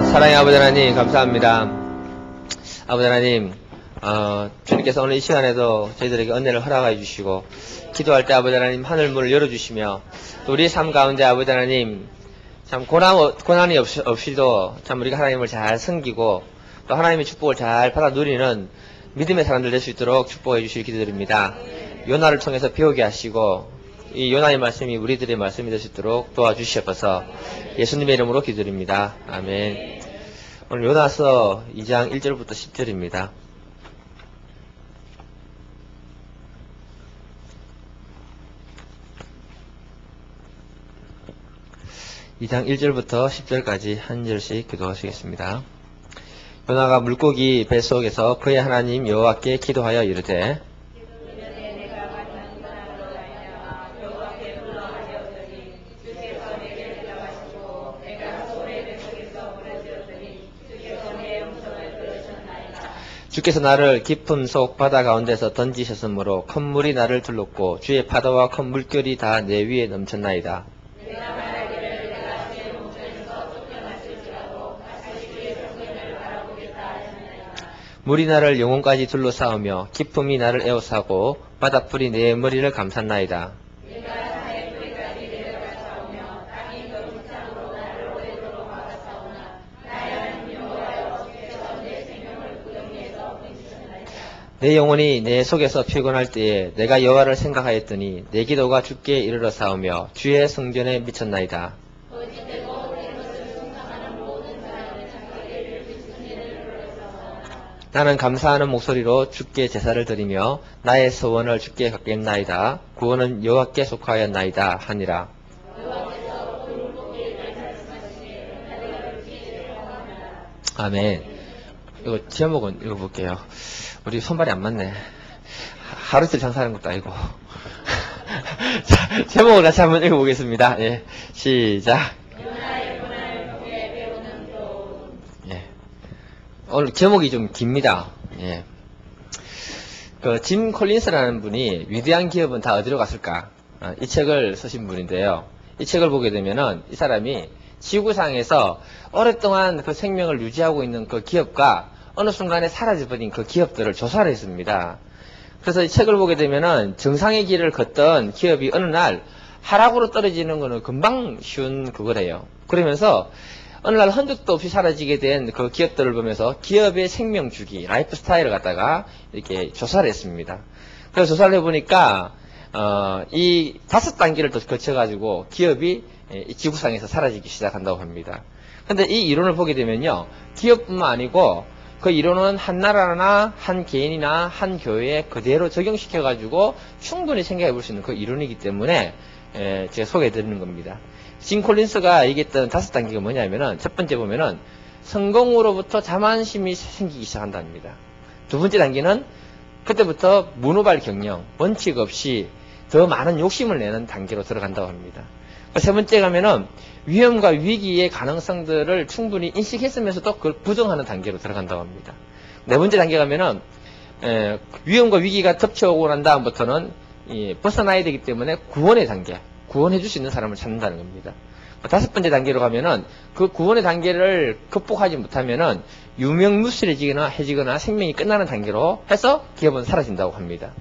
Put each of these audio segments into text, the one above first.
사랑의 아버지 하나님 감사합니다. 아버지 하나님 주님께서 오늘 이 시간에도 저희들에게 은혜를 허락해 주시고 기도할 때 아버지 하나님 하늘문을 열어주시며 또 우리의 삶 가운데 아버지 하나님 참 고난이 없이도 참 우리가 하나님을 잘 섬기고 또 하나님의 축복을 잘 받아 누리는 믿음의 사람들 될 수 있도록 축복해 주시길 기도드립니다. 요나를 통해서 배우게 하시고 이 요나의 말씀이 우리들의 말씀이 될 수 있도록 도와주시옵소서. 예수님의 이름으로 기도드립니다. 아멘. 오늘 요나서 2장 1절부터 10절입니다. (2장 1절부터 10절까지) 한 절씩 기도하시겠습니다. 요나가 물고기 뱃속에서 그의 하나님 여호와께 기도하여 이르되 주께서 나를 깊은 속 바다 가운데서 던지셨으므로 큰 물이 나를 둘렀고 주의 파도와 큰 물결이 다 내 위에 넘쳤나이다. 물이 나를 영혼까지 둘러싸우며 깊음이 나를 에워싸고 바닷불이 내 머리를 감쌌나이다. 내 영혼이 내 속에서 피곤할 때에 내가 여호와를 생각하였더니 내 기도가 주께 이르러 싸우며 주의 성전에 미쳤나이다. 나는 감사하는 목소리로 주께 제사를 드리며 나의 소원을 주께 갖겠나이다. 구원은 여호와께 속하였나이다 하니라. 아멘. 이거 제목은 읽어볼게요. 우리 손발이 안 맞네. 하루 이틀 장사하는 것도 아니고. 자, 제목을 같이 한번 읽어보겠습니다. 예, 시작. 예. 오늘 제목이 좀 깁니다. 예. 짐 콜린스라는 분이 위대한 기업은 다 어디로 갔을까? 이 책을 쓰신 분인데요. 이 책을 보게 되면은 이 사람이 지구상에서 오랫동안 그 생명을 유지하고 있는 그 기업과 어느 순간에 사라져버린 그 기업들을 조사를 했습니다. 그래서 이 책을 보게 되면은 정상의 길을 걷던 기업이 어느 날 하락으로 떨어지는 거는 금방 쉬운 그거래요. 그러면서 어느 날 흔적도 없이 사라지게 된 그 기업들을 보면서 기업의 생명 주기, 라이프 스타일을 갖다가 이렇게 조사를 했습니다. 그래서 조사를 해보니까 이 5단계를 또 거쳐가지고 기업이 이 지구상에서 사라지기 시작한다고 합니다. 근데 이 이론을 보게 되면요, 기업뿐만 아니고 그 이론은 한 나라나 한 개인이나 한 교회에 그대로 적용시켜가지고 충분히 생각해 볼 수 있는 그 이론이기 때문에 제가 소개해 드리는 겁니다. 짐 콜린스가 얘기했던 5단계가 뭐냐면은, 첫 번째 보면은 성공으로부터 자만심이 생기기 시작한답니다. 두 번째 단계는 그때부터 문호발 경영, 원칙 없이 더 많은 욕심을 내는 단계로 들어간다고 합니다. 세 번째 가면은 위험과 위기의 가능성들을 충분히 인식했으면서도 그걸 부정하는 단계로 들어간다고 합니다. 네 번째 단계 가면은 위험과 위기가 덮쳐오고 난 다음부터는 벗어나야 되기 때문에 구원의 단계, 구원해 줄 수 있는 사람을 찾는다는 겁니다. 다섯 번째 단계로 가면은 그 구원의 단계를 극복하지 못하면은 유명무실해지거나 생명이 끝나는 단계로 해서 기업은 사라진다고 합니다.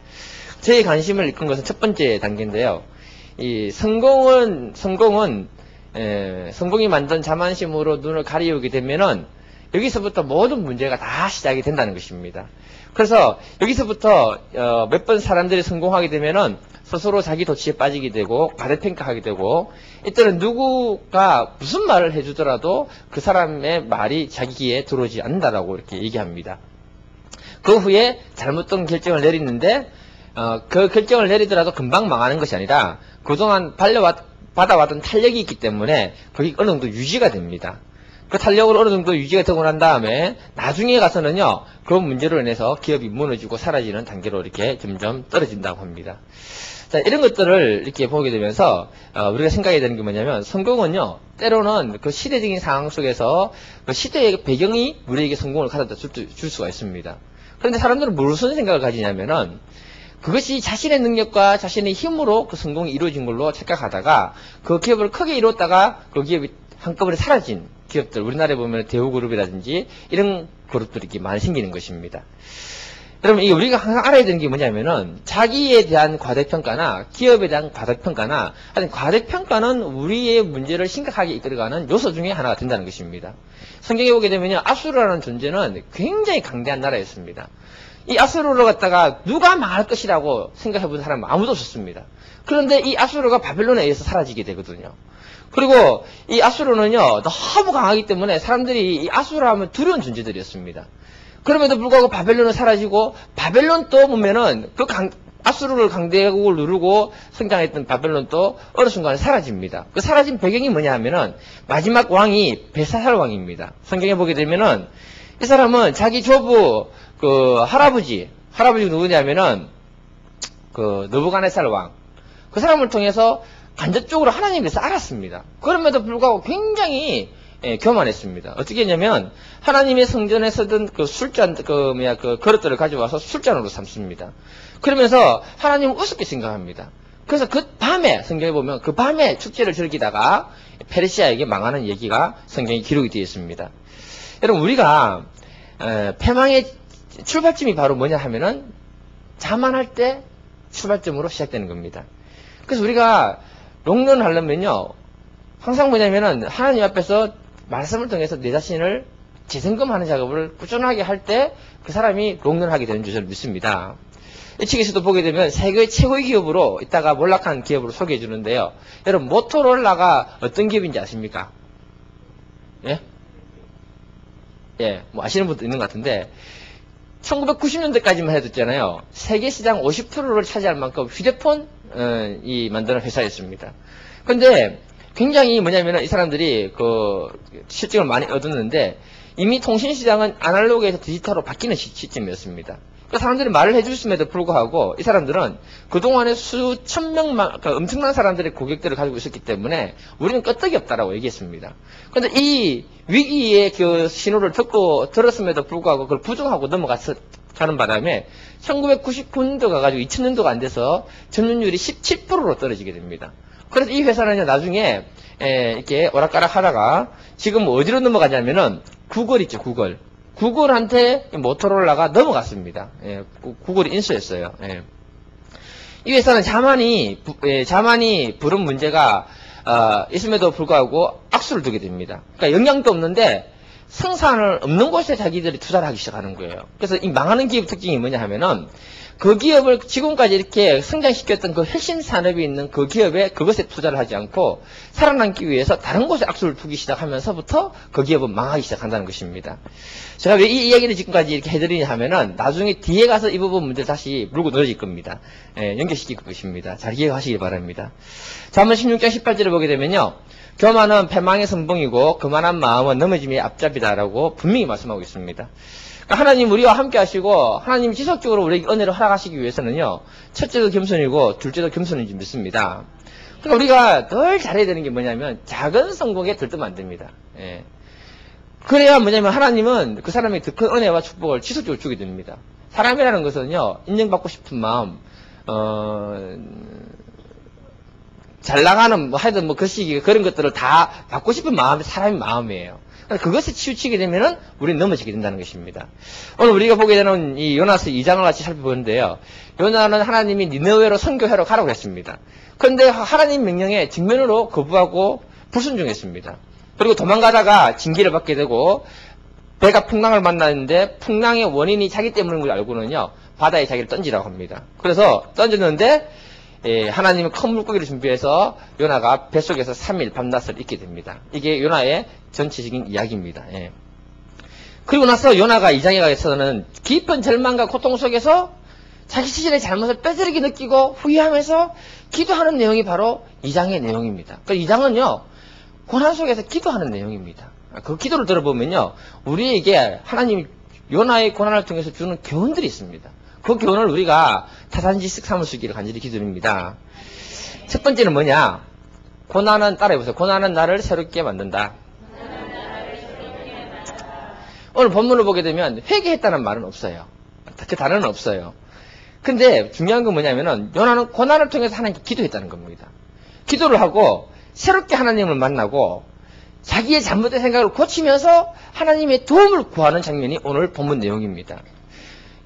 제 관심을 이끈 것은 첫 번째 단계인데요. 이 성공이 만든 자만심으로 눈을 가리우게 되면은 여기서부터 모든 문제가 다 시작이 된다는 것입니다. 그래서 여기서부터 몇 번 사람들이 성공하게 되면은 스스로 자기 도취에 빠지게 되고 과대평가하게 되고, 이때는 누구가 무슨 말을 해주더라도 그 사람의 말이 자기 귀에 들어오지 않는다라고 이렇게 얘기합니다. 그 후에 잘못된 결정을 내리는데 그 결정을 내리더라도 금방 망하는 것이 아니라 그동안 받아왔던 탄력이 있기 때문에 그게 어느 정도 유지가 됩니다. 그 탄력으로 어느 정도 유지가 되고 난 다음에 나중에 가서는요, 그 문제로 인해서 기업이 무너지고 사라지는 단계로 이렇게 점점 떨어진다고 합니다. 자, 이런 것들을 이렇게 보게 되면서 우리가 생각해야 되는 게 뭐냐면, 성공은요, 때로는 그 시대적인 상황 속에서 그 시대의 배경이 우리에게 성공을 가져다 줄 수가 있습니다. 그런데 사람들은 무슨 생각을 가지냐면은, 그것이 자신의 능력과 자신의 힘으로 그 성공이 이루어진 걸로 착각하다가 그 기업을 크게 이뤘다가 그 기업이 한꺼번에 사라진 기업들, 우리나라에 보면 대우그룹이라든지 이런 그룹들이 이렇게 많이 생기는 것입니다. 여러분, 이게 우리가 항상 알아야 되는 게 뭐냐면은, 자기에 대한 과대평가나, 기업에 대한 과대평가나, 하여튼 과대평가는 우리의 문제를 심각하게 이끌어가는 요소 중에 하나가 된다는 것입니다. 성경에 보게 되면요, 아수르라는 존재는 굉장히 강대한 나라였습니다. 이 아수르를 갖다가 누가 망할 것이라고 생각해 본 사람은 아무도 없었습니다. 그런데 이 아수르가 바벨론에 의해서 사라지게 되거든요. 그리고 이 아수르는요, 너무 강하기 때문에 사람들이 이 아수르 하면 두려운 존재들이었습니다. 그럼에도 불구하고 바벨론은 사라지고, 바벨론 또 보면은 아수르를 강대국을 누르고 성장했던 바벨론도 어느 순간에 사라집니다. 그 사라진 배경이 뭐냐 하면은 마지막 왕이 벨사살 왕입니다. 성경에 보게 되면은 이 사람은 자기 조부 할아버지가 누구냐면은 느부갓네살 왕. 그 사람을 통해서 간접적으로 하나님께서 알았습니다. 그럼에도 불구하고 굉장히 교만했습니다. 어떻게 했냐면 하나님의 성전에 쓰던 그릇들을 가져와서 술잔으로 삼습니다. 그러면서 하나님은 우습게 생각합니다. 그래서 그 밤에 성경에 보면 그 밤에 축제를 즐기다가 페르시아에게 망하는 얘기가 성경에 기록이 되어 있습니다. 여러분, 우리가 패망의 출발점이 바로 뭐냐 하면은 자만할 때 출발점으로 시작되는 겁니다. 그래서 우리가 롱런 하려면요, 항상 뭐냐면은 하나님 앞에서 말씀을 통해서 내 자신을 재점검하는 작업을 꾸준하게 할 때 그 사람이 롱런하게 되는 줄 저는 믿습니다. 이 책에서도 보게 되면 세계 최고의 기업으로 이따가 몰락한 기업으로 소개해 주는데요. 여러분, 모토로라가 어떤 기업인지 아십니까? 예? 예, 뭐 아시는 분도 있는 것 같은데 1990년대까지만 해도 있잖아요. 세계 시장 50%를 차지할 만큼 휴대폰 만드는 회사였습니다. 근데 굉장히 뭐냐면은 이 사람들이 실적을 많이 얻었는데 이미 통신시장은 아날로그에서 디지털로 바뀌는 시점이었습니다. 그 사람들이 말을 해줬음에도 불구하고 이 사람들은 그동안에 수천 명만, 엄청난 사람들의 고객들을 가지고 있었기 때문에 우리는 끄떡이 없다라고 얘기했습니다. 그런데 이 위기의 그 신호를 들었음에도 불구하고 그걸 부정하고 넘어가는 바람에 1999년도 가가지고 2000년도가 안 돼서 점유율이 17%로 떨어지게 됩니다. 그래서 이 회사는 나중에 이렇게 오락가락 하다가 지금 어디로 넘어가냐면은 구글 있죠, 구글. 구글한테 모토로라가 넘어갔습니다. 예, 구글이 인수했어요. 예. 이 회사는 자만이 부른 문제가 있음에도 불구하고 악수를 두게 됩니다. 그러니까 영향도 없는데 생산을 없는 곳에 자기들이 투자를 하기 시작하는 거예요. 그래서 이 망하는 기업 특징이 뭐냐 하면은 그 기업을 지금까지 이렇게 성장시켰던 그 핵심 산업이 있는 그 기업에 그것에 투자를 하지 않고 살아남기 위해서 다른 곳에 악수를 두기 시작하면서부터 그 기업은 망하기 시작한다는 것입니다. 제가 왜 이 이야기를 지금까지 이렇게 해드리냐 하면은 나중에 뒤에 가서 이 부분 문제 다시 물고 늘어질 겁니다. 연결시킬 것입니다. 잘 기억하시기 바랍니다. 잠언 16장 18절을 보게 되면요. 교만은 패망의 선봉이고 그만한 마음은 넘어짐의 앞잡이다라고 분명히 말씀하고 있습니다. 하나님 우리와 함께 하시고 하나님 지속적으로 우리에게 은혜를 허락하시기 위해서는요. 첫째도 겸손이고 둘째도 겸손인지 믿습니다. 그러니까 우리가 늘 잘해야 되는 게 뭐냐면 작은 성공에 들뜨면 안 됩니다. 예. 그래야 뭐냐면 하나님은 그 사람에게 더 큰 은혜와 축복을 지속적으로 주게 됩니다. 사람이라는 것은요. 인정받고 싶은 마음, 잘 나가는 하여튼 글쓰기 그런 것들을 다 받고 싶은 마음이 사람의 마음이에요. 그것에 치우치게 되면은 우리는 넘어지게 된다는 것입니다. 오늘 우리가 보게 되는 이 요나서 2장을 같이 살펴보는데요. 요나는 하나님이 니느웨로 선교하러 가라고 했습니다. 그런데 하나님 명령에 직면으로 거부하고 불순종했습니다. 그리고 도망가다가 징계를 받게 되고 배가 풍랑을 만났는데 풍랑의 원인이 자기 때문인 걸 알고는요. 바다에 자기를 던지라고 합니다. 그래서 던졌는데 하나님은 큰 물고기를 준비해서 요나가 뱃속에서 3일 밤낮을 잊게 됩니다. 이게 요나의 전체적인 이야기입니다. 예. 그리고 나서 요나가 2장에 가서는 깊은 절망과 고통 속에서 자기 자신의 잘못을 뼈저리게 느끼고 후회하면서 기도하는 내용이 바로 2장의 내용입니다. 그 2장은요. 고난 속에서 기도하는 내용입니다. 그 기도를 들어보면요. 우리에게 하나님이 요나의 고난을 통해서 주는 교훈들이 있습니다. 그 교훈을 우리가 타산지식 삼을 수 있기를 간절히 기도드립니다. 첫 번째는 뭐냐? 고난은 따라해보세요. 고난은 나를 새롭게 만든다. 오늘 본문을 보게 되면 회개했다는 말은 없어요. 그 단어는 없어요. 근데 중요한 건 뭐냐면은 요나는 고난을 통해서 하나님께 기도했다는 겁니다. 기도를 하고 새롭게 하나님을 만나고 자기의 잘못된 생각을 고치면서 하나님의 도움을 구하는 장면이 오늘 본문 내용입니다.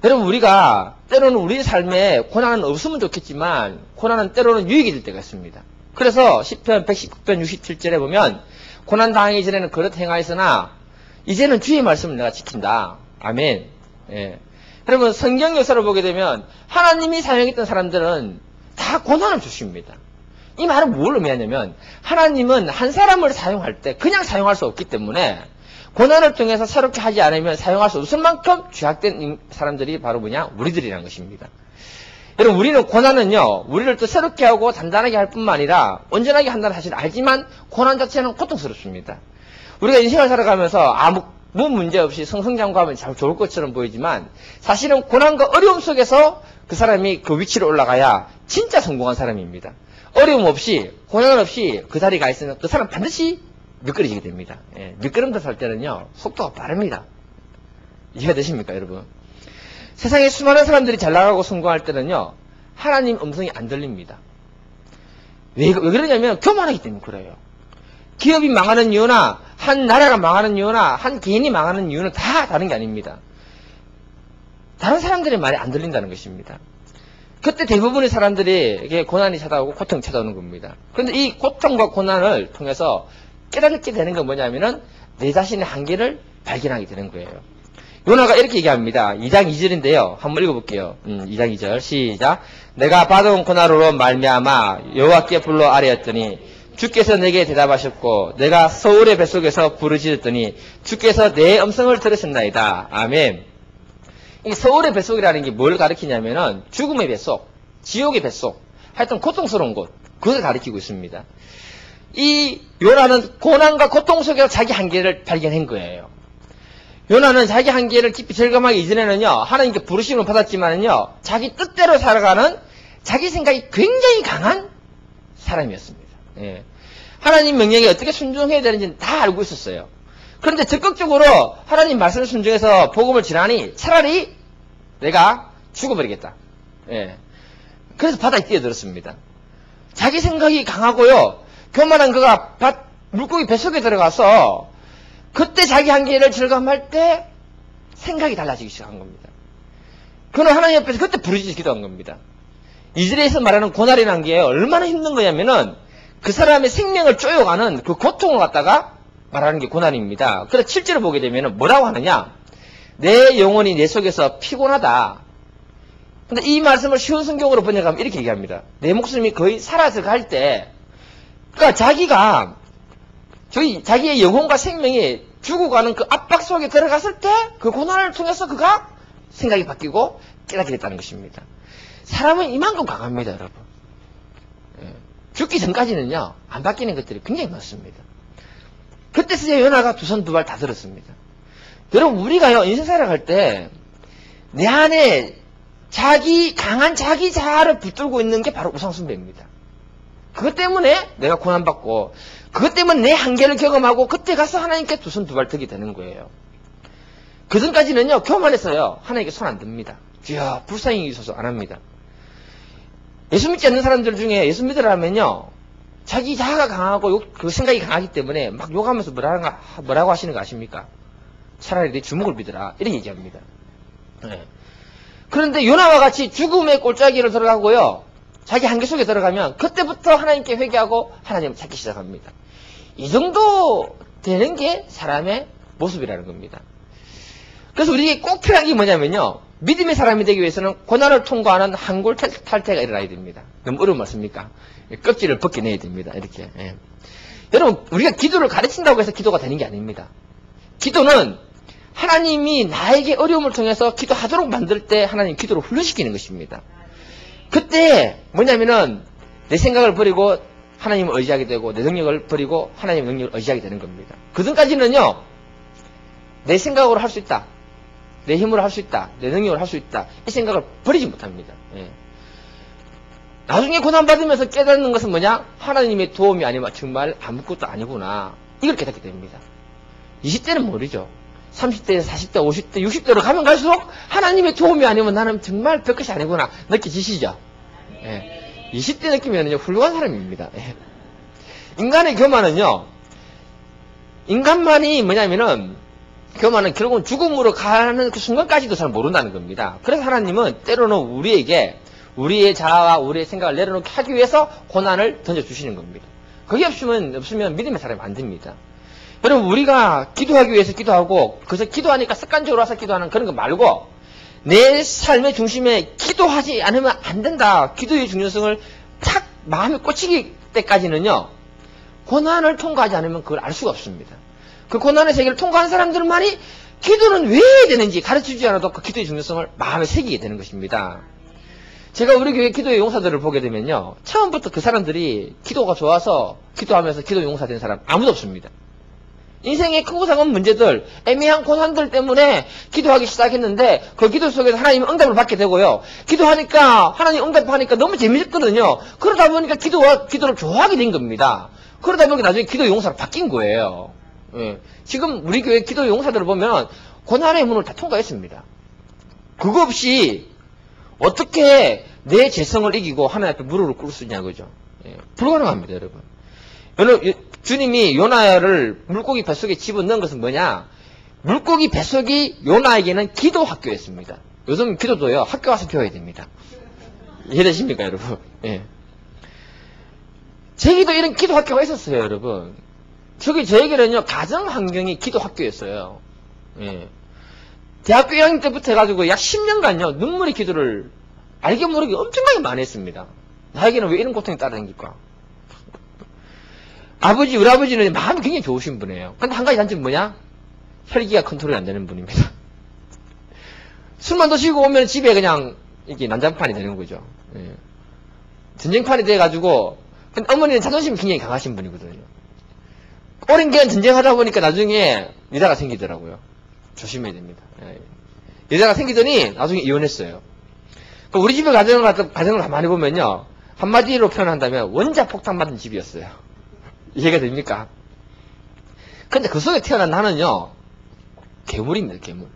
여러분, 우리가 때로는 우리 삶에 고난은 없으면 좋겠지만 고난은 때로는 유익이 될 때가 있습니다. 그래서 시편 119편 67절에 보면 고난 당하기 전에는 그릇 행하였으나 이제는 주의 말씀을 내가 지킨다. 아멘. 예. 여러분, 성경 역사를 보게 되면 하나님이 사용했던 사람들은 다 고난을 주십니다. 이 말은 뭘 의미하냐면 하나님은 한 사람을 사용할 때 그냥 사용할 수 없기 때문에 고난을 통해서 새롭게 하지 않으면 사용할 수 없을 만큼 죄악된 사람들이 바로 뭐냐? 우리들이라는 것입니다. 여러분, 우리는 고난은요, 우리를 또 새롭게 하고 단단하게 할 뿐만 아니라 온전하게 한다는 사실을 알지만 고난 자체는 고통스럽습니다. 우리가 인생을 살아가면서 아무 문제 없이 승승장구하면 참 좋을 것처럼 보이지만 사실은 고난과 어려움 속에서 그 사람이 그 위치로 올라가야 진짜 성공한 사람입니다. 어려움 없이 고난 없이 그 자리에 가 있으면 그 사람 반드시 미끄러지게 됩니다. 예, 미끄럼틀 살 때는요 속도가 빠릅니다. 이해가 되십니까, 여러분? 세상에 수많은 사람들이 잘 나가고 성공할 때는요 하나님 음성이 안 들립니다. 왜 그러냐면 교만하기 때문에 그래요. 기업이 망하는 이유나 한 나라가 망하는 이유나 한 개인이 망하는 이유는 다 다른 게 아닙니다. 다른 사람들의 말이 안 들린다는 것입니다. 그때 대부분의 사람들이 고난이 찾아오고 고통이 찾아오는 겁니다. 그런데 이 고통과 고난을 통해서 깨닫게 되는 건 뭐냐면은 내 자신의 한계를 발견하게 되는 거예요. 요나가 이렇게 얘기합니다. 2장 2절인데요. 한번 읽어볼게요. 2장 2절 시작. 내가 받아온 고난으로 말미암아 여호와께 불러 아뢰었더니 주께서 내게 대답하셨고 내가 서울의 뱃속에서 부르짖었더니 주께서 내 음성을 들으셨나이다. 아멘. 이 서울의 뱃속이라는 게 뭘 가리키냐면은 죽음의 뱃속, 지옥의 뱃속, 하여튼 고통스러운 곳, 그것을 가리키고 있습니다. 이 요나는 고난과 고통 속에서 자기 한계를 발견한 거예요. 요나는 자기 한계를 깊이 절감하기 이전에는요, 하나님께 부르심을 받았지만은요, 자기 뜻대로 살아가는 자기 생각이 굉장히 강한 사람이었습니다. 예. 하나님 명령에 어떻게 순종해야 되는지는 다 알고 있었어요. 그런데 적극적으로 하나님 말씀을 순종해서 복음을 지나니 차라리 내가 죽어버리겠다. 예. 그래서 바다에 뛰어들었습니다. 자기 생각이 강하고요, 교만한 그가 물고기 뱃속에 들어가서 그때 자기 한계를 절감할 때 생각이 달라지기 시작한 겁니다. 그는 하나님 앞에서 그때 부르짖어 기도한 겁니다. 이스라엘에서 말하는 고난이라는 게 얼마나 힘든 거냐면은 그 사람의 생명을 쪼여가는 그 고통을 갖다가 말하는 게 고난입니다. 그래서 7절을 보게 되면은 뭐라고 하느냐? 내 영혼이 내 속에서 피곤하다. 근데 이 말씀을 쉬운 성경으로 번역하면 이렇게 얘기합니다. 내 목숨이 거의 사라져 갈 때, 그러니까 자기의 영혼과 생명이 죽어가는 그 압박 속에 들어갔을 때 그 고난을 통해서 그가 생각이 바뀌고 깨닫게 됐다는 것입니다. 사람은 이만큼 강합니다, 여러분. 죽기 전까지는요, 안 바뀌는 것들이 굉장히 많습니다. 그때서야 요나가 두 손 두 발 다 들었습니다. 여러분, 우리가요, 인생 살아갈 때, 내 안에 강한 자기 자아를 붙들고 있는 게 바로 우상숭배입니다. 그것 때문에 내가 고난받고, 그것 때문에 내 한계를 경험하고, 그때 가서 하나님께 두 손 두 발 들게 되는 거예요. 그 전까지는요, 교만해서요, 하나님께 손 안 듭니다. 주여, 불쌍히 여기소서 안 합니다. 예수 믿지 않는 사람들 중에 예수 믿으라면요, 자기 자아가 강하고 그 생각이 강하기 때문에 막 욕하면서 뭐라고 하시는 거 아십니까? 차라리 내 주먹을 믿어라. 이렇게 얘기합니다. 네. 그런데 요나와 같이 죽음의 골짜기를 들어가고요, 자기 한계 속에 들어가면 그때부터 하나님께 회개하고 하나님을 찾기 시작합니다. 이 정도 되는 게 사람의 모습이라는 겁니다. 그래서 우리에게 꼭 필요한 게 뭐냐면요, 믿음의 사람이 되기 위해서는 고난을 통과하는 한골 탈퇴가 일어나야 됩니다. 너무 어려운 말씀입니까? 껍질을 벗겨내야 됩니다. 이렇게. 예. 여러분, 우리가 기도를 가르친다고 해서 기도가 되는 게 아닙니다. 기도는 하나님이 나에게 어려움을 통해서 기도하도록 만들 때 하나님 기도를 훈련시키는 것입니다. 그때 뭐냐면은 내 생각을 버리고 하나님을 의지하게 되고 내 능력을 버리고 하나님의 능력을 의지하게 되는 겁니다. 그 전까지는요, 내 생각으로 할 수 있다, 내 힘으로 할 수 있다, 내 능력으로 할 수 있다, 이 생각을 버리지 못합니다. 예. 나중에 고난받으면서 깨닫는 것은 뭐냐? 하나님의 도움이 아니면 정말 아무것도 아니구나, 이걸 깨닫게 됩니다. 20대는 모르죠. 30대, 40대, 50대, 60대로 가면 갈수록 하나님의 도움이 아니면 나는 정말 별것이 아니구나 느껴지시죠? 예. 20대 느끼면 훌륭한 사람입니다. 예. 인간의 교만은요, 인간만이 뭐냐면은 그 말은 결국은 죽음으로 가는 그 순간까지도 잘 모른다는 겁니다. 그래서 하나님은 때로는 우리에게 우리의 자아와 우리의 생각을 내려놓게 하기 위해서 고난을 던져주시는 겁니다. 그게 없으면 믿음의 사람이 안 됩니다. 여러분, 우리가 기도하기 위해서 기도하고, 그래서 기도하니까 습관적으로 와서 기도하는 그런 거 말고, 내 삶의 중심에 기도하지 않으면 안 된다. 기도의 중요성을 탁 마음에 꽂히기 때까지는요, 고난을 통과하지 않으면 그걸 알 수가 없습니다. 그 고난의 세계를 통과한 사람들만이 기도는 왜 해야 되는지 가르쳐주지 않아도 그 기도의 중요성을 마음에 새기게 되는 것입니다. 제가 우리 교회 기도의 용사들을 보게 되면요, 처음부터 그 사람들이 기도가 좋아서 기도하면서 기도 용사 된 사람 아무도 없습니다. 인생의 크고 작은 문제들, 애매한 고난들 때문에 기도하기 시작했는데 그 기도 속에서 하나님 응답을 받게 되고요. 기도하니까 하나님 응답하니까 너무 재밌었거든요. 그러다 보니까 기도를 좋아하게 된 겁니다. 그러다 보니까 나중에 기도 용사로 바뀐 거예요. 예. 지금 우리 교회 기도 용사들을 보면 고난의 문을 다 통과했습니다. 그거 없이 어떻게 내 재성을 이기고 하나님 앞에 무릎을 꿇을 수 있냐, 그죠? 예. 불가능합니다, 여러분. 주님이 요나를 물고기 뱃속에 집어넣은 것은 뭐냐? 물고기 뱃속이 요나에게는 기도 학교였습니다. 요즘 기도도요, 학교 와서 배워야 됩니다. 이해되십니까, 여러분? 예. 제기도 이런 기도 학교가 있었어요, 여러분. 저에게는요, 가정 환경이 기도 학교였어요. 예. 대학교 1학년 때부터 해가지고 약 10년간요, 눈물의 기도를 알게 모르게 엄청나게 많이 했습니다. 나에게는 왜 이런 고통이 따라다닐까? 우리 아버지는 마음이 굉장히 좋으신 분이에요. 근데 한 가지 단점은 뭐냐? 혈기가 컨트롤이 안 되는 분입니다. 술만 드시고 오면 집에 그냥 이렇게 난장판이 되는 거죠. 예. 전쟁판이 돼가지고, 근데 어머니는 자존심이 굉장히 강하신 분이거든요. 오랜 기간 전쟁하다 보니까 나중에 여자가 생기더라고요. 조심해야 됩니다. 예. 여자가 생기더니 나중에 이혼했어요. 우리 집에 가정을 가만히 보면요, 한마디로 표현한다면 원자 폭탄 맞은 집이었어요. 이해가 됩니까? 근데 그 속에 태어난 나는요, 괴물입니다, 괴물.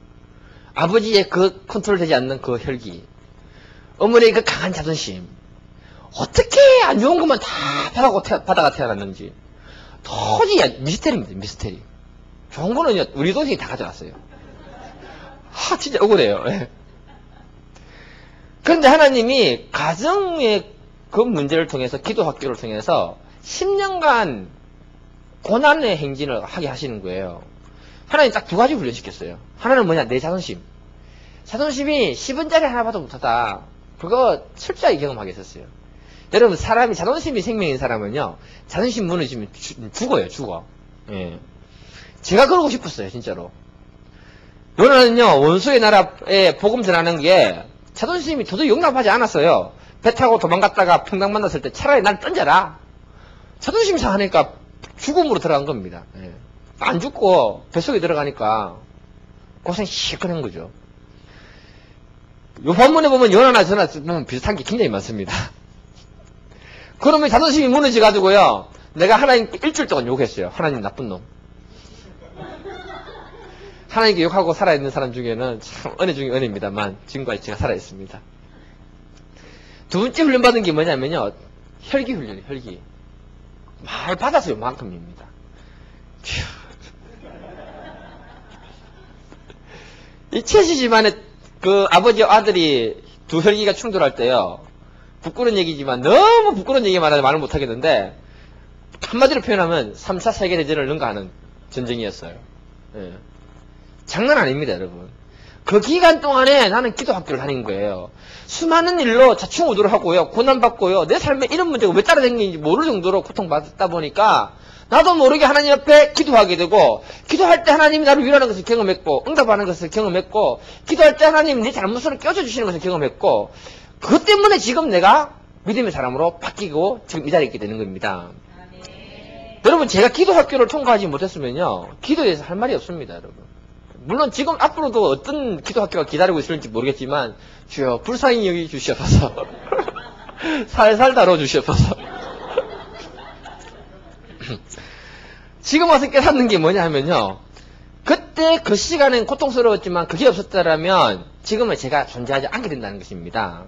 아버지의 그 컨트롤 되지 않는 그 혈기, 어머니의 그 강한 자존심, 어떻게 안 좋은 것만 다 받아가 태어났는지, 도저히 미스테리입니다, 미스테리. 좋은 거는요, 우리 동생이 다 가져왔어요. 진짜 억울해요. 그런데 하나님이 가정의 그 문제를 통해서, 기도 학교를 통해서 10년간 고난의 행진을 하게 하시는 거예요. 하나님 딱 두 가지 훈련시켰어요. 하나는 뭐냐? 내 자존심. 자존심이 10원짜리 하나 봐도 못하다. 그거 철저하게 경험하게 했었어요. 여러분, 사람이 자존심이 생명인 사람은요, 자존심 무너지면 죽어요, 죽어. 예. 제가 그러고 싶었어요, 진짜로. 요나는요, 원수의 나라에 복음 전하는 게 자존심이 도저히 용납하지 않았어요. 배 타고 도망갔다가 평강 만났을 때 차라리 날 던져라. 자존심이 상하니까 죽음으로 들어간 겁니다. 예. 안 죽고 뱃속에 들어가니까 고생이 시큰한 거죠. 요 본문에 보면 요나나 저나 보면 비슷한 게 굉장히 많습니다. 그러면 자존심이 무너져가지고요, 내가 하나님께 일주일 동안 욕했어요. 하나님 나쁜 놈. 하나님께 욕하고 살아있는 사람 중에는 참 은혜 중에 은혜입니다만 지금까지 제가 살아있습니다. 두 번째 훈련받은 게 뭐냐면요, 혈기 훈련이에요. 혈기. 말 받아서 요만큼입니다. 이 최씨 집안에 그 아버지와 아들이 두 혈기가 충돌할 때요, 부끄러운 얘기지만 너무 부끄러운 얘기만 하면 말을 못하겠는데, 한마디로 표현하면 3차 세계대전을 능가하는 전쟁이었어요. 예. 장난 아닙니다, 여러분. 그 기간 동안에 나는 기도 학교를 다닌 거예요. 수많은 일로 자충우돌을 하고요, 고난받고요, 내 삶에 이런 문제가 왜 따라다니는지 모를 정도로 고통받다 보니까 나도 모르게 하나님 앞에 기도하게 되고, 기도할 때 하나님이 나를 위로하는 것을 경험했고, 응답하는 것을 경험했고, 기도할 때 하나님이 내 잘못을 껴줘주시는 것을 경험했고, 그것 때문에 지금 내가 믿음의 사람으로 바뀌고 지금 이 자리에 있게 되는 겁니다. 여러분, 제가 기도 학교를 통과하지 못했으면요, 기도에서 할 말이 없습니다, 여러분. 물론 지금 앞으로도 어떤 기도 학교가 기다리고 있을지 모르겠지만, 주여 불쌍히 여기 주시옵소서. 살살 다뤄 주시옵소서. 지금 와서 깨닫는 게 뭐냐 하면요, 그때 그 시간은 고통스러웠지만 그게 없었다면 지금은 제가 존재하지 않게 된다는 것입니다.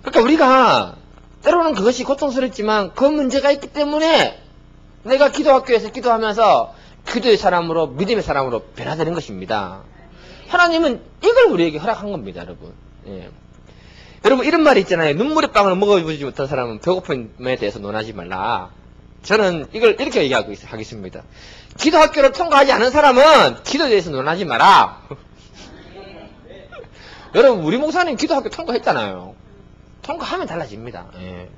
그러니까 우리가 때로는 그것이 고통스럽지만 그 문제가 있기 때문에 내가 기도학교에서 기도하면서 기도의 사람으로 믿음의 사람으로 변화되는 것입니다. 하나님은 이걸 우리에게 허락한 겁니다, 여러분. 예. 여러분 이런 말이 있잖아요. 눈물의 빵을 먹어보지 못한 사람은 배고픔에 대해서 논하지 말라. 저는 이걸 이렇게 얘기하고 하겠습니다. 기도학교를 통과하지 않은 사람은 기도에 대해서 논하지 마라. 여러분 우리 목사님 기도학교 통과했잖아요. 통과하면 달라집니다. 예.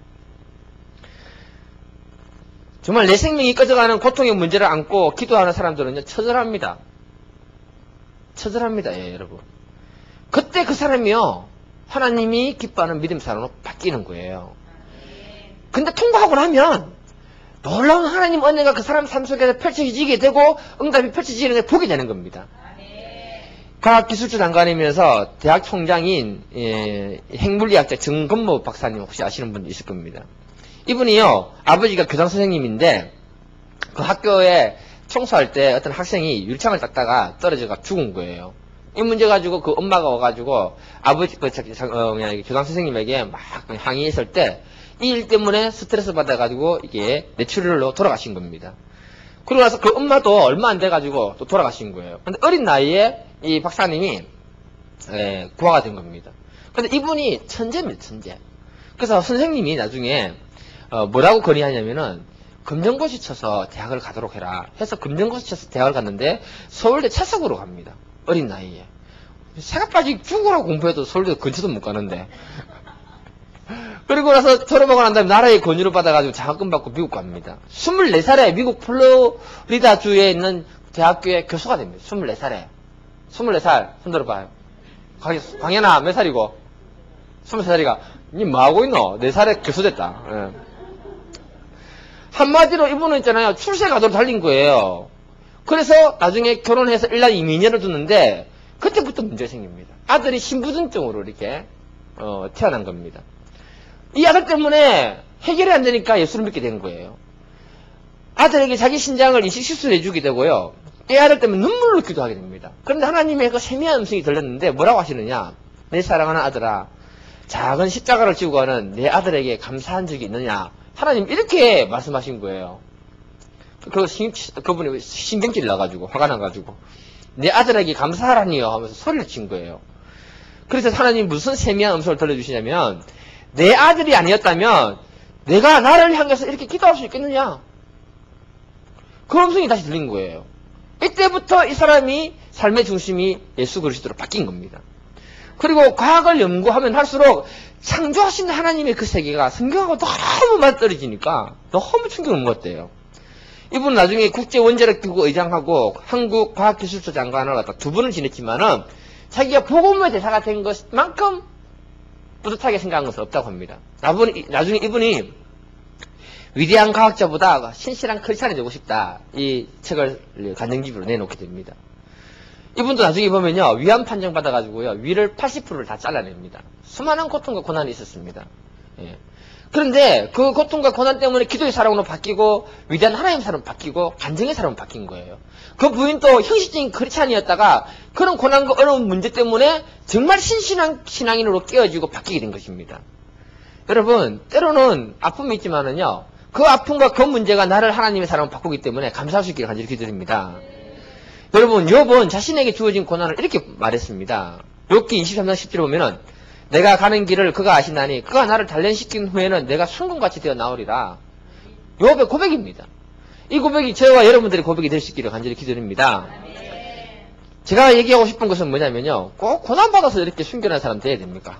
정말 내 생명이 꺼져가는 고통의 문제를 안고 기도하는 사람들은요 처절합니다. 처절합니다. 예, 여러분. 그때 그 사람이요 하나님이 기뻐하는 믿음 사람으로 바뀌는 거예요. 근데 통과하고 나면 놀라운 하나님 은혜가 그 사람 삶 속에서 펼쳐지게 되고 응답이 펼쳐지는 걸 보게 되는 겁니다. 과학기술주 장관이면서 대학 총장인 핵물리학자 정건모 박사님 혹시 아시는 분 있을 겁니다. 이분이요 아버지가 교장 선생님인데 그 학교에 청소할 때 어떤 학생이 율창을 닦다가 떨어져가 죽은 거예요. 이 문제 가지고 그 엄마가 와가지고 아버지 교장 선생님에게 막 항의했을 때 이 일 때문에 스트레스 받아가지고 이게 뇌출혈로 돌아가신 겁니다. 그러고 나서 그 엄마도 얼마 안 돼가지고 또 돌아가신 거예요. 근데 어린 나이에 이 박사님이 구화가 된 겁니다. 근데 이분이 천재입니다, 천재. 그래서 선생님이 나중에 뭐라고 건의하냐면은 검정고시 쳐서 대학을 가도록 해라 해서 검정고시 쳐서 대학을 갔는데 서울대 채석으로 갑니다. 어린 나이에. 새가 빠지게 죽으라고 공부해도 서울대 근처도 못 가는데. 그리고 나서 졸업하고 난 다음에 나라의 권유를 받아가지고 장학금 받고 미국 갑니다. 24살에 미국 플로리다주에 있는 대학교의 교수가 됩니다. 24살에. 24살. 손 들어봐요. 광현아, 몇 살이고? 23살이가, 니 뭐하고 있노? 4살에 교수 됐다. 예. 한마디로 이분은 있잖아요. 출세 가도로 달린 거예요. 그래서 나중에 결혼해서 1년 2년을 두는데, 그때부터 문제가 생깁니다. 아들이 신부전증으로 이렇게, 태어난 겁니다. 이 아들 때문에 해결이 안 되니까 예수를 믿게 된 거예요. 아들에게 자기 신장을 이식 수술을 해주게 되고요. 이 아들 때문에 눈물로 기도하게 됩니다. 그런데 하나님의 그 세미한 음성이 들렸는데 뭐라고 하시느냐? 내 사랑하는 아들아, 작은 십자가를 지고 가는 내 아들에게 감사한 적이 있느냐? 하나님 이렇게 말씀하신 거예요. 그분이 신경질 나가지고 화가 나가지고 내 아들에게 감사하라니요 하면서 소리를 친 거예요. 그래서 하나님 무슨 세미한 음성을 들려주시냐면 내 아들이 아니었다면 내가 나를 향해서 이렇게 기도할 수 있겠느냐? 그 음성이 다시 들린 거예요. 이때부터 이 사람이 삶의 중심이 예수 그리스도로 바뀐 겁니다. 그리고 과학을 연구하면 할수록 창조하신 하나님의 그 세계가 성경하고 너무 맞떨어지니까 너무 충격을 먹었대요. 이분은 나중에 국제원자력기구 의장하고 한국과학기술처 장관을 갖다 2분을 지냈지만은 자기가 복음의 대사가 된 것만큼 뿌듯하게 생각한 것은 없다고 합니다. 나중에 이분이 위대한 과학자보다 신실한 크리스찬이 되고 싶다. 이 책을 간증집으로 내놓게 됩니다. 이분도 나중에 보면요. 위암 판정 받아가지고요. 위를 80%를 다 잘라냅니다. 수많은 고통과 고난이 있었습니다. 예. 그런데 그 고통과 고난 때문에 기도의 사람으로 바뀌고 위대한 하나님의 사람으로 바뀌고 간증의 사람으로 바뀐 거예요. 그 부인도 형식적인 크리스찬이었다가 그런 고난과 어려운 문제 때문에 정말 신실한 신앙인으로 깨어지고 바뀌게 된 것입니다. 여러분 때로는 아픔이 있지만은요. 그 아픔과 그 문제가 나를 하나님의 사람으로 바꾸기 때문에 감사할 수 있기를 간절히 기도드립니다. 여러분 욥은 자신에게 주어진 고난을 이렇게 말했습니다. 욥기 23장 10절에 보면은 내가 가는 길을 그가 아시나니 그가 나를 단련시킨 후에는 내가 순금같이 되어 나오리라. 욥의 고백입니다. 이 고백이 저와 여러분들의 고백이 될 수 있기를 간절히 기도드립니다. 제가 얘기하고 싶은 것은 뭐냐면요. 꼭 고난받아서 이렇게 순결한 사람 돼야 됩니까?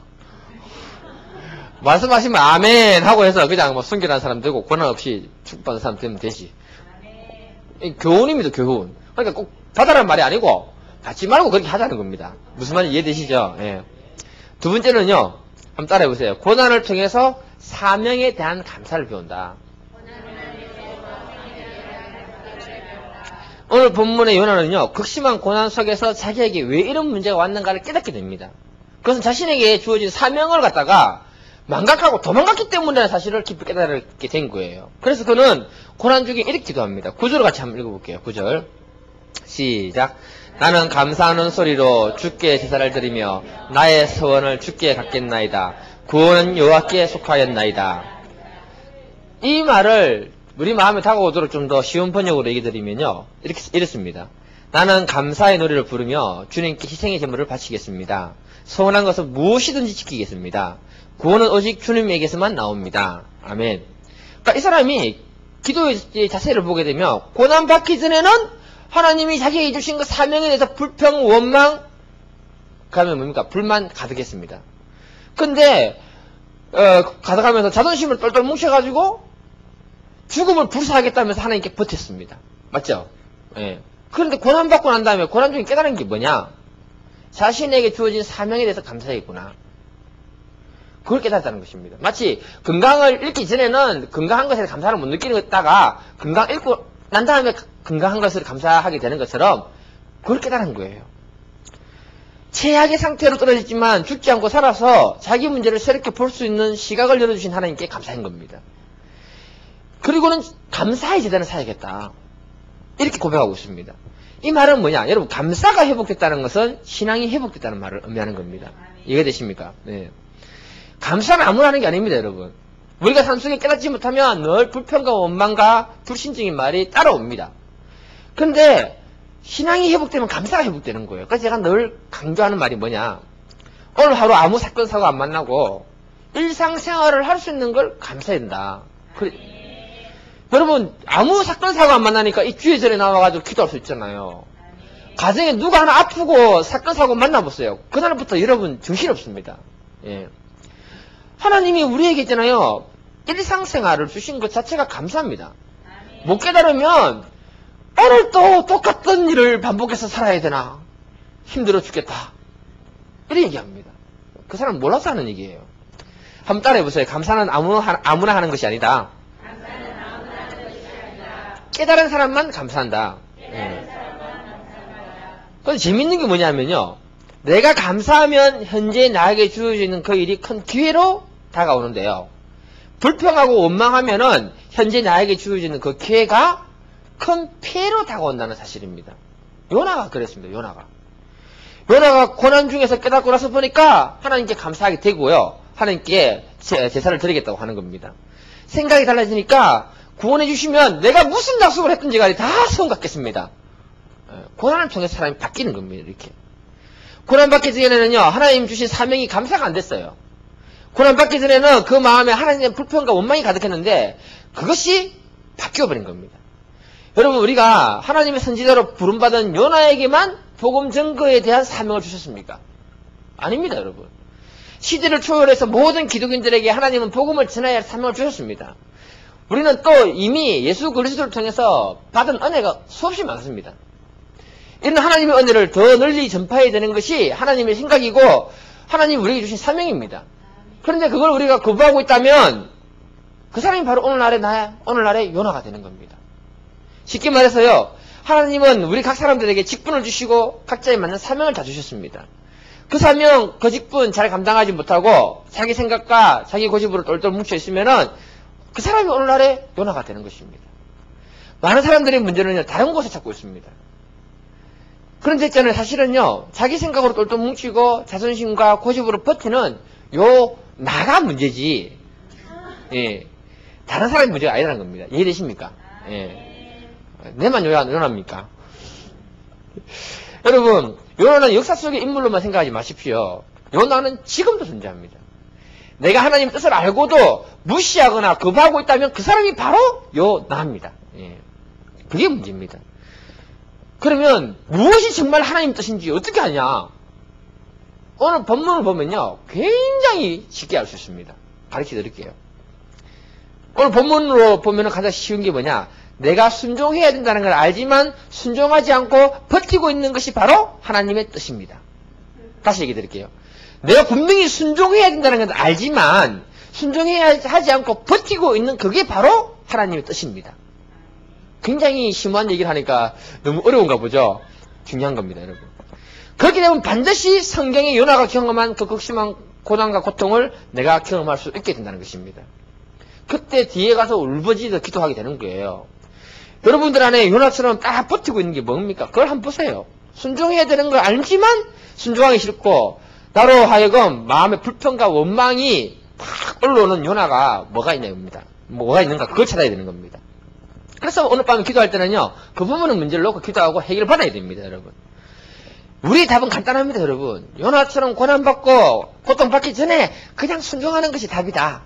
말씀하시면 아멘 하고 해서 그냥 뭐 순결한 사람 되고 고난 없이 축복받는 사람 되면 되지. 교훈입니다. 교훈. 그러니까 꼭 받아라는 말이 아니고 받지 말고 그렇게 하자는 겁니다. 무슨 말인지 이해되시죠? 예. 두 번째는요. 한번 따라해보세요. 고난을 통해서 사명에 대한 감사를 배운다. 오늘 본문의 요나는요. 극심한 고난 속에서 자기에게 왜 이런 문제가 왔는가를 깨닫게 됩니다. 그것은 자신에게 주어진 사명을 갖다가 망각하고 도망갔기 때문에 사실을 깊이 깨닫게 된 거예요. 그래서 그는 고난 중에 이렇게 기도합니다. 9절을 같이 한번 읽어볼게요. 9절 시작. 나는 감사하는 소리로 주께 제사를 드리며 나의 소원을 주께 갖겠나이다. 구원은 여호와께 속하였나이다. 이 말을 우리 마음에 다가오도록 좀 더 쉬운 번역으로 얘기 드리면요. 이렇습니다. 나는 감사의 노래를 부르며 주님께 희생의 제물을 바치겠습니다. 소원한 것은 무엇이든지 지키겠습니다. 구원은 오직 주님에게서만 나옵니다. 아멘. 그러니까 이 사람이 기도의 자세를 보게 되면 고난받기 전에는 하나님이 자기에게 주신 그 사명에 대해서 불평, 원망, 그러면 뭡니까? 불만 가득했습니다. 근데 가득하면서 자존심을 똘똘 뭉쳐가지고 죽음을 불사하겠다면서 하나님께 버텼습니다. 맞죠? 예. 그런데 고난받고 난 다음에 고난 중에 깨달은 게 뭐냐? 자신에게 주어진 사명에 대해서 감사했구나. 그걸 깨달았다는 것입니다. 마치 건강을 잃기 전에는 건강한 것에 감사를 못 느끼는 것다가 건강 잃고 난 다음에 건강한 것을 감사하게 되는 것처럼 그걸 깨달은 거예요. 최악의 상태로 떨어졌지만 죽지 않고 살아서 자기 문제를 새롭게 볼 수 있는 시각을 열어주신 하나님께 감사한 겁니다. 그리고는 감사의 재단을 사야겠다. 이렇게 고백하고 있습니다. 이 말은 뭐냐? 여러분, 감사가 회복됐다는 것은 신앙이 회복됐다는 말을 의미하는 겁니다. 이해되십니까? 네. 감사는 아무나 하는 게 아닙니다, 여러분. 우리가 삶 속에 깨닫지 못하면 늘 불평과 원망과 불신적인 말이 따라옵니다. 근데 신앙이 회복되면 감사가 회복되는 거예요. 그래서 제가 늘 강조하는 말이 뭐냐? 오늘 하루 아무 사건 사고 안 만나고 일상생활을 할 수 있는 걸 감사해야 된다. 여러분, 아무 사건 사고 안 만나니까 이 주의 전에 나와가지고 기도할 수 있잖아요. 가정에 누가 하나 아프고 사건 사고 만나보세요. 그날부터 여러분 정신없습니다. 예. 하나님이 우리에게 있잖아요. 일상생활을 주신 것 자체가 감사합니다. 못 깨달으면 오늘 또 똑같은 일을 반복해서 살아야 되나? 힘들어 죽겠다. 이런 얘기합니다. 그 사람 몰라서 하는 얘기예요. 한번 따라해보세요. 감사는 아무나 하는 것이 아니다. 깨달은 사람만 감사한다. 그런데 재밌는 게 뭐냐면요. 내가 감사하면 현재 나에게 주어지는 그 일이 큰 기회로 다가오는데요. 불평하고 원망하면은 현재 나에게 주어지는 그 기회가 큰 피해로 다가온다는 사실입니다. 요나가 그랬습니다. 요나가 고난 중에서 깨닫고 나서 보니까 하나님께 감사하게 되고요. 하나님께 제사를 드리겠다고 하는 겁니다. 생각이 달라지니까 구원해 주시면 내가 무슨 약속을 했든지 간에 다 소원 갖겠습니다. 고난을 통해서 사람이 바뀌는 겁니다. 이렇게. 고난받기 전에는요. 하나님 주신 사명이 감사가 안 됐어요. 고난받기 전에는 그 마음에 하나님의 불평과 원망이 가득했는데 그것이 바뀌어버린 겁니다. 여러분, 우리가 하나님의 선지자로 부름받은 요나에게만 복음 증거에 대한 사명을 주셨습니까? 아닙니다, 여러분. 시대를 초월해서 모든 기독인들에게 하나님은 복음을 전해야 할 사명을 주셨습니다. 우리는 또 이미 예수 그리스도를 통해서 받은 은혜가 수없이 많습니다. 이런 하나님의 은혜를 더 널리 전파해야 되는 것이 하나님의 생각이고 하나님이 우리에게 주신 사명입니다. 그런데 그걸 우리가 거부하고 있다면 그 사람이 바로 오늘날의 요나가 되는 겁니다. 쉽게 말해서요. 하나님은 우리 각 사람들에게 직분을 주시고 각자에 맞는 사명을 다 주셨습니다. 그 사명, 그 직분 잘 감당하지 못하고 자기 생각과 자기 고집으로 똘똘 뭉쳐 있으면은 그 사람이 오늘날의 요나가 되는 것입니다. 많은 사람들의 문제는요. 다른 곳에 찾고 있습니다. 그런데 있잖아요. 사실은요. 자기 생각으로 똘똘 뭉치고 자존심과 고집으로 버티는 요 나가 문제지. 예. 다른 사람의 문제가 아니라는 겁니다. 이해되십니까? 예. 내만 요나입니까? 여러분, 요나는 역사 속의 인물로만 생각하지 마십시오. 요나는 지금도 존재합니다. 내가 하나님의 뜻을 알고도 무시하거나 거부하고 있다면 그 사람이 바로 요나입니다. 예. 그게 문제입니다. 그러면 무엇이 정말 하나님 뜻인지 어떻게 하냐? 오늘 본문을 보면요. 굉장히 쉽게 알 수 있습니다. 가르쳐 드릴게요. 오늘 본문으로 보면 가장 쉬운 게 뭐냐? 내가 순종해야 된다는 걸 알지만 순종하지 않고 버티고 있는 것이 바로 하나님의 뜻입니다. 다시 얘기 드릴게요. 내가 분명히 순종해야 된다는 걸 알지만 순종해야 하지 않고 버티고 있는 그게 바로 하나님의 뜻입니다. 굉장히 심오한 얘기를 하니까 너무 어려운가 보죠? 중요한 겁니다, 여러분. 그렇게 되면 반드시 성경의 요나가 경험한 그 극심한 고난과 고통을 내가 경험할 수 있게 된다는 것입니다. 그때 뒤에 가서 울부짖어 기도하게 되는 거예요. 여러분들 안에 요나처럼 딱 버티고 있는 게 뭡니까? 그걸 한번 보세요. 순종해야 되는 걸 알지만 순종하기 싫고 나로 하여금 마음의 불평과 원망이 팍 올라오는 요나가 뭐가 있냐입니다. 뭐가 있는가? 그걸 찾아야 되는 겁니다. 그래서 오늘 밤에 기도할 때는요, 그 부분은 문제를 놓고 기도하고 해결을 받아야 됩니다, 여러분. 우리의 답은 간단합니다, 여러분. 요나처럼 고난받고 고통받기 전에 그냥 순종하는 것이 답이다.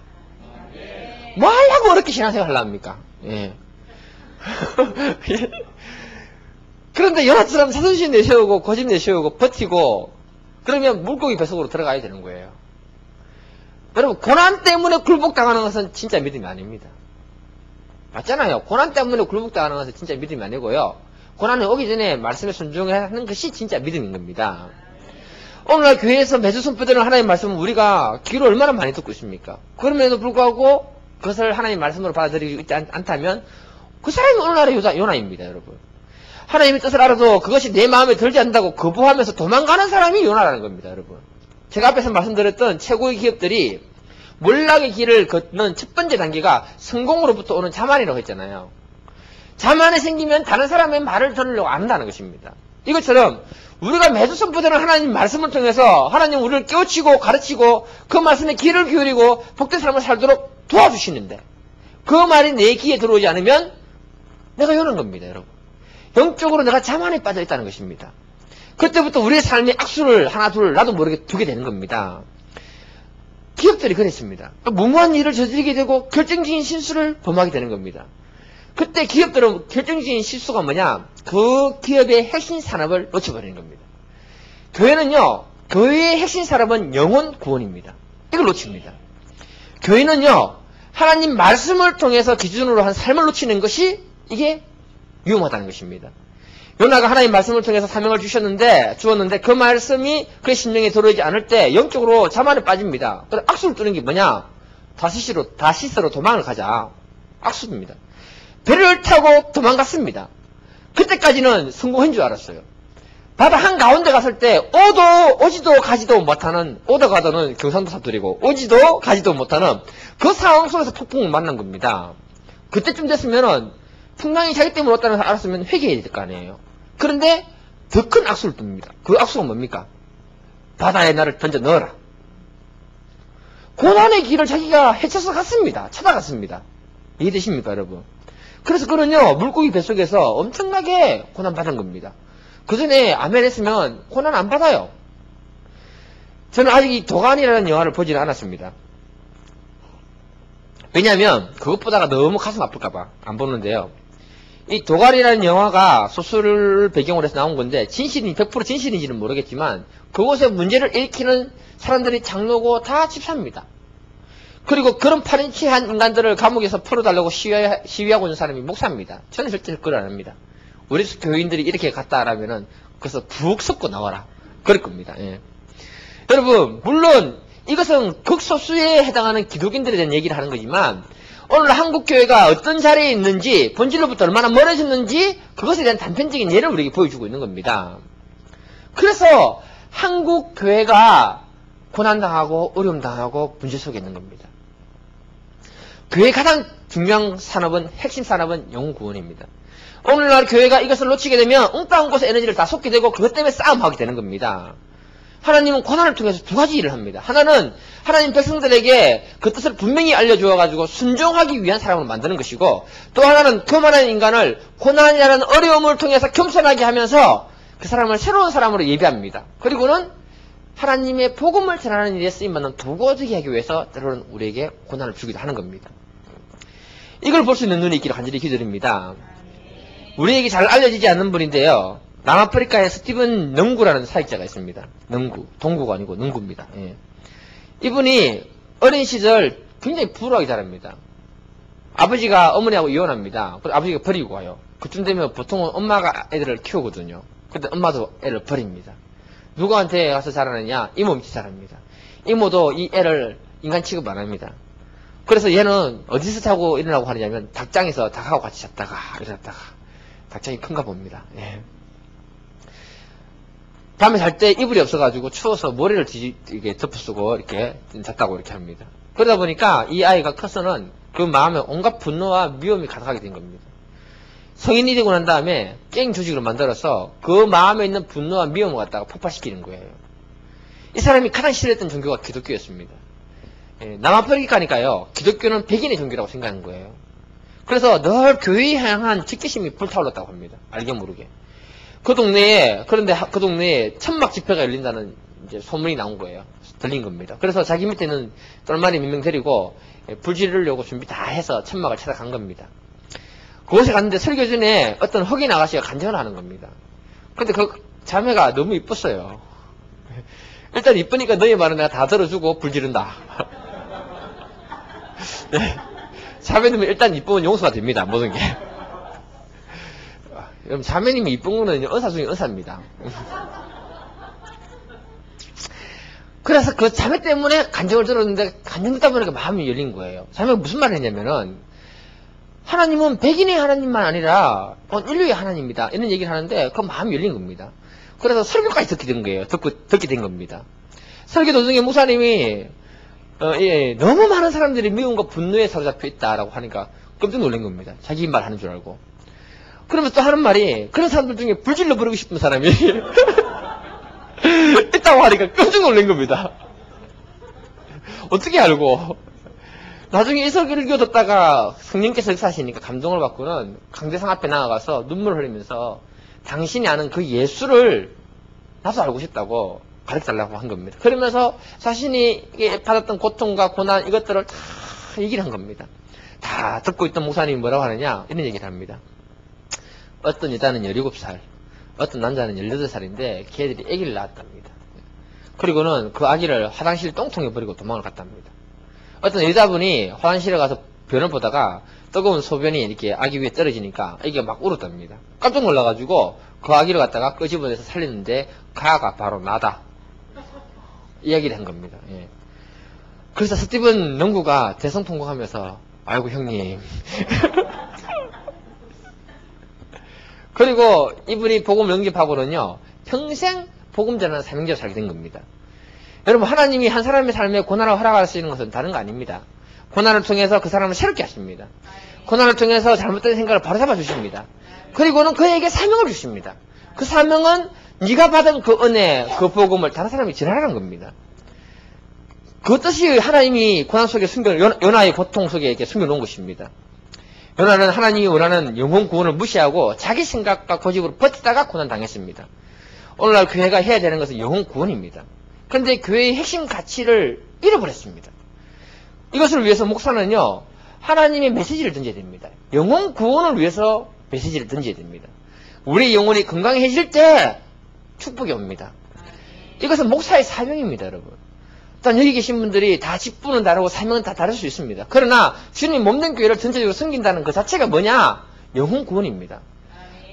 뭐 하려고 어렵게 신앙생활 하려 합니까? 예. 그런데 요나처럼 자존심 내세우고 고집 내세우고 버티고 그러면 물고기 뱃속으로 들어가야 되는 거예요. 여러분, 고난 때문에 굴복당하는 것은 진짜 믿음이 아닙니다. 맞잖아요. 고난 때문에 굴복당하는 것은 진짜 믿음이 아니고요. 고난이 오기 전에 말씀에 순종하는 것이 진짜 믿음인 겁니다. 오늘날 교회에서 매주 선포되는 하나님의 말씀은 우리가 귀로 얼마나 많이 듣고 있습니까? 그럼에도 불구하고 그것을 하나님의 말씀으로 받아들이지 않다면 그 사람이 오늘날의 요나입니다, 여러분. 하나님의 뜻을 알아도 그것이 내 마음에 들지 않는다고 거부하면서 도망가는 사람이 요나라는 겁니다, 여러분. 제가 앞에서 말씀드렸던 최고의 기업들이 몰락의 길을 걷는 첫 번째 단계가 성공으로부터 오는 자만이라고 했잖아요. 자만이 생기면 다른 사람의 말을 들으려고 안 한다는 것입니다. 이것처럼 우리가 매주 선포되는 하나님 말씀을 통해서 하나님 우리를 깨우치고 가르치고 그 말씀에 귀를 기울이고 복된 삶을 살도록 도와주시는데 그 말이 내 귀에 들어오지 않으면 내가 요는 겁니다, 여러분. 영적으로 내가 자만에 빠져 있다는 것입니다. 그때부터 우리의 삶의 악수를 하나 둘 나도 모르게 두게 되는 겁니다. 기업들이 그랬습니다. 무모한 일을 저지르게 되고 결정적인 실수를 범하게 되는 겁니다. 그때 기업들은 결정적인 실수가 뭐냐? 그 기업의 핵심 산업을 놓쳐버리는 겁니다. 교회는요, 교회의 핵심 산업은 영혼 구원입니다. 이걸 놓칩니다. 교회는요, 하나님 말씀을 통해서 기준으로 한 삶을 놓치는 것이 이게 위험하다는 것입니다. 요나가 하나님 말씀을 통해서 사명을 주었는데 그 말씀이 그의 심령에 들어오지 않을 때 영적으로 자만에 빠집니다. 그래서 악수를 뜨는 게 뭐냐? 다시스로 도망을 가자. 악수입니다. 배를 타고 도망갔습니다. 그때까지는 성공한 줄 알았어요. 바다 한가운데 갔을 때 오지도 가지도 못하는, 오다 가다는 경상도 사투리고 오지도 가지도 못하는 그 상황 속에서 폭풍을 만난 겁니다. 그때쯤 됐으면은 풍랑이 자기 때문에 왔다는 걸 알았으면 회개해야 될 거 아니에요. 그런데 더 큰 악수를 뜹니다. 그 악수가 뭡니까? 바다에 나를 던져 넣어라. 고난의 길을 자기가 헤쳐서 갔습니다. 찾아갔습니다. 이해되십니까, 여러분? 그래서 그는요, 물고기 뱃속에서 엄청나게 고난받은 겁니다. 그 전에 아멘 했으면 고난 안 받아요. 저는 아직 이 도간이라는 영화를 보지는 않았습니다. 왜냐하면 그것보다가 너무 가슴 아플까봐 안 보는데요. 이 도갈이라는 영화가 소설을 배경으로 해서 나온 건데 100% 진실인지는 모르겠지만 그곳에 문제를 일으키는 사람들이 장로고 다 집사입니다. 그리고 그런 파렴치한 인간들을 감옥에서 풀어달라고 시위하고 있는 사람이 목사입니다. 저는 절대 그걸 안 합니다. 우리 교인들이 이렇게 갔다라면은 그래서 푹 섞고 나와라. 그럴 겁니다. 예. 여러분, 물론 이것은 극소수에 해당하는 기독인들에 대한 얘기를 하는 거지만 오늘 한국교회가 어떤 자리에 있는지 본질로부터 얼마나 멀어졌는지 그것에 대한 단편적인 예를 우리에게 보여주고 있는 겁니다. 그래서 한국교회가 고난당하고 어려움당하고 문제 속에 있는 겁니다. 교회의 가장 중요한 산업은 핵심 산업은 영구원입니다. 오늘날 교회가 이것을 놓치게 되면 엉뚱한 곳에 에너지를 다 쏟게 되고 그것 때문에 싸움하게 되는 겁니다. 하나님은 고난을 통해서 두 가지 일을 합니다. 하나는 하나님 백성들에게 그 뜻을 분명히 알려주어가지고 순종하기 위한 사람을 만드는 것이고 또 하나는 교만한 인간을 고난이라는 어려움을 통해서 겸손하게 하면서 그 사람을 새로운 사람으로 예비합니다. 그리고는 하나님의 복음을 전하는 일에 쓰임받는 도구가 되게 하기 위해서 때로는 우리에게 고난을 주기도 하는 겁니다. 이걸 볼 수 있는 눈이 있기를 간절히 기도드립니다. 우리에게 잘 알려지지 않는 분인데요. 남아프리카에 스티븐 능구라는 사역자가 있습니다. 능구, 동구가 아니고 능구입니다. 예. 이분이 어린 시절 굉장히 불우하게 자랍니다. 아버지가 어머니하고 이혼합니다. 그래서 아버지가 버리고 가요. 그쯤 되면 보통은 엄마가 애들을 키우거든요. 근데 엄마도 애를 버립니다. 누구한테 가서 자라느냐? 이모 밑에 자랍니다. 이모도 이 애를 인간 취급 안 합니다. 그래서 얘는 어디서 자고 일어나고 하느냐면 닭장에서 닭하고 같이 잤다가 일어났다가 닭장이 큰가 봅니다. 예. 밤에 잘 때 이불이 없어가지고 추워서 머리를 이렇게 덮어쓰고 이렇게 잤다고 이렇게 합니다. 그러다 보니까 이 아이가 커서는 그 마음에 온갖 분노와 미움이 가득하게 된 겁니다. 성인이 되고 난 다음에 깽 조직을 만들어서 그 마음에 있는 분노와 미움을 갖다가 폭발시키는 거예요. 이 사람이 가장 싫어했던 종교가 기독교였습니다. 예, 남아프리카니까요. 기독교는 백인의 종교라고 생각하는 거예요. 그래서 늘 교회에 향한 직계심이 불타올랐다고 합니다. 알게 모르게. 그런데 그 동네에 천막 집회가 열린다는 이제 소문이 나온 거예요. 들린 겁니다. 그래서 자기 밑에는 똘마리 몇 명 데리고 불 지르려고 준비 다 해서 천막을 찾아간 겁니다. 그곳에 갔는데 설교 전에 어떤 흑인 아가씨가 간증을 하는 겁니다. 근데 그 자매가 너무 이뻤어요. 일단 이쁘니까 너희 말은 내가 다 들어주고 불 지른다. 네. 자매님은 일단 이쁘면 용서가 됩니다. 모든 게. 여러분, 자매님이 이쁜 거는 은사 중에 은사입니다. 그래서 그 자매 때문에 간증을 들었는데 간증 듣다 보니까 마음이 열린 거예요. 자매가 무슨 말을 했냐면은 하나님은 백인의 하나님만 아니라 인류의 하나님입니다. 이런 얘기를 하는데 그 마음이 열린 겁니다. 그래서 설교까지 듣게 된 거예요. 듣게 된 겁니다. 설교 도중에 목사님이 너무 많은 사람들이 미움과 분노에 사로잡혀 있다라고 하니까 깜짝 놀란 겁니다. 자기 말 하는 줄 알고. 그러면서 또 하는 말이 그런 사람들 중에 불질러 부르고 싶은 사람이 있다고 하니까 깜짝 놀란 겁니다. 어떻게 알고? 나중에 이 설교를 듣다가 성령께서 역사하시니까 감동을 받고는 강대상 앞에 나아가서 눈물을 흘리면서 당신이 아는 그 예수를 나도 알고 싶다고 가르쳐달라고 한 겁니다. 그러면서 자신이 받았던 고통과 고난 이것들을 다 얘기를 한 겁니다. 다 듣고 있던 목사님이 뭐라고 하느냐 이런 얘기를 합니다. 어떤 여자는 17살, 어떤 남자는 18살인데 걔들이 아기를 낳았답니다. 그리고는 그 아기를 화장실 똥통에 버리고 도망을 갔답니다. 어떤 여자분이 화장실에 가서 변을 보다가 뜨거운 소변이 이렇게 아기 위에 떨어지니까 아기가 막 울었답니다. 깜짝 놀라가지고 그 아기를 갖다가 끄집어내서 살렸는데 그 아가 바로 나다. 이야기를 한 겁니다. 예. 그래서 스티븐 영구가 대성통곡하면서 아이고 형님 그리고 이분이 복음을 영접하고는요 평생 복음 전하는 사명자로 살게 된 겁니다. 여러분 하나님이 한 사람의 삶에 고난을 허락하시는 것은 다른 거 아닙니다. 고난을 통해서 그 사람을 새롭게 하십니다. 고난을 통해서 잘못된 생각을 바로잡아 주십니다. 그리고는 그에게 사명을 주십니다. 그 사명은 네가 받은 그 은혜, 그 복음을 다른 사람이 전하라는 겁니다. 그 뜻이 하나님이 고난 속에 요나의 고통 속에 이렇게 숨겨놓은 것입니다. 요나는 하나님이 원하는 영혼 구원을 무시하고 자기 생각과 고집으로 버티다가 고난 당했습니다. 오늘날 교회가 해야 되는 것은 영혼 구원입니다. 그런데 교회의 핵심 가치를 잃어버렸습니다. 이것을 위해서 목사는요 하나님의 메시지를 던져야 됩니다. 영혼 구원을 위해서 메시지를 던져야 됩니다. 우리 영혼이 건강해질 때 축복이 옵니다. 이것은 목사의 사명입니다. 여러분. 일단 여기 계신 분들이 다 직분은 다르고 사명은 다 다를 수 있습니다. 그러나 주님 몸된 교회를 전체적으로 섬긴다는 그 자체가 뭐냐? 영혼 구원입니다.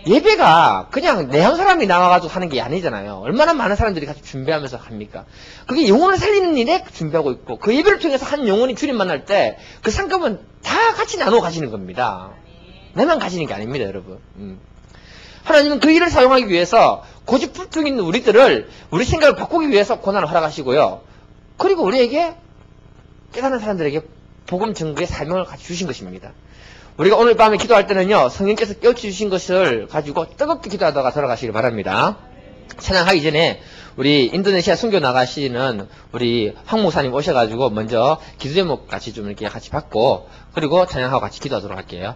예배가 그냥 내 한 사람이 나와가지고 하는 게 아니잖아요. 얼마나 많은 사람들이 같이 준비하면서 합니까? 그게 영혼을 살리는 일에 준비하고 있고 그 예배를 통해서 한 영혼이 주님 만날 때 그 상급은 다 같이 나누어 가시는 겁니다. 내만 가지는 게 아닙니다. 여러분. 하나님은 그 일을 사용하기 위해서 고집불통 있는 우리들을 우리 생각을 바꾸기 위해서 고난을 허락하시고요. 그리고 우리에게 깨닫는 사람들에게 복음 증거의 사명을 같이 주신 것입니다. 우리가 오늘 밤에 기도할 때는요 성령께서 깨우쳐 주신 것을 가지고 뜨겁게 기도하다가 돌아가시길 바랍니다. 찬양하기 전에 우리 인도네시아 선교 나가시는 우리 황 목사님 오셔가지고 먼저 기도 제목 같이 좀 이렇게 같이 받고 그리고 찬양하고 같이 기도하도록 할게요.